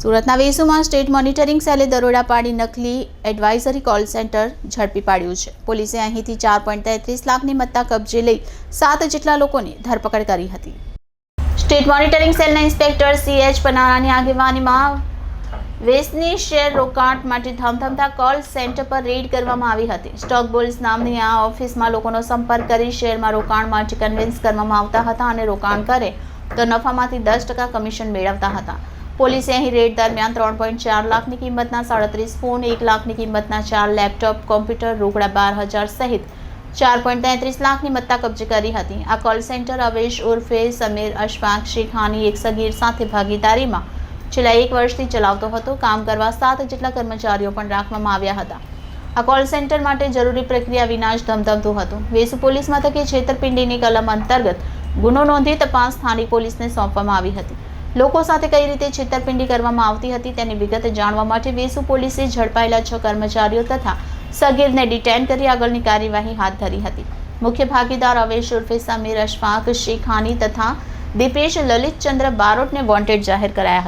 સુરતના વેસુમાં state monitoring સેલે દરોડા પાડી નકલી એડવાઇઝરી કોલ સેન્ટર ઝડપી પાડ્યું છે. પોલીસે અહીંથી 4.33 લાખની મત્તા કબજે લઈ 7 જેટલા લોકોની ધરપકડ કરી હતી. સ્ટેટ મોનિટરિંગ સેલના ઇન્સ્પેક્ટર CH પનારાની આગેવાનીમાં વેસની શેર રોકાણ માટે ધમધમતા કોલ સેન્ટર પર રેડ કરવામાં આવી હતી. સ્ટોક બોલ્સ નામની આ ઓફિસમાં લોકોનો સંપર્ક કરી શેરમાં રોકાણ માટે કન્વિન્સ કરવામાં આવતા હતા અને રોકાણ કરે તો નફામાંથી 10% કમિશન મેળવતા હતા. પોલીસે અહીં રેડ દરમિયાન 3.4 લાખની કિંમતના 37 ફોન, 1 લાખની કિંમતના 4 લેપટોપ, કોમ્પ્યુટર, રોકડા 12,000 સહિત 4.33 લાખની મત્તા કબજે કરી હતી. આ કોલ સેન્ટર અવેશ ઉર્ફે સમીર અશફાક શેખાની એક સગીર સાથે ભાગીદારીમાં છેલ્લા 1 વર્ષથી ચલાવતો હતો. કામ કરવા 7 જેટલા કર્મચારીઓ પણ રાખવામાં આવ્યા હતા. આ કોલ સેન્ટર માટે જરૂરી પ્રક્રિયા વિના જ ધમધમતું હતું. વેસુ પોલીસ મથકે છેતરપિંડીની કલમ અંતર્ગત ગુનો નોંધી તપાસ સ્થાનિક પોલીસને સોંપવામાં આવી હતી. લોકો સાથે કઈ રીતે છેતરપિંડી કરવામાં આવતી હતી તેની વિગત જાણવા માટે વેસુ પોલીસે ઝડપાયેલા 6 કર્મચારીઓ તથા સગીરને ડિટેન કરી આગળની કાર્યવાહી હાથ ધરી હતી. મુખ્ય ભાગીદાર અવેશ ઉર્ફે સમીર અશફાક શેખાની તથા દીપેશ લલિતચંદ્ર બારોટને વોન્ટેડ જાહેર કરાયા હતા.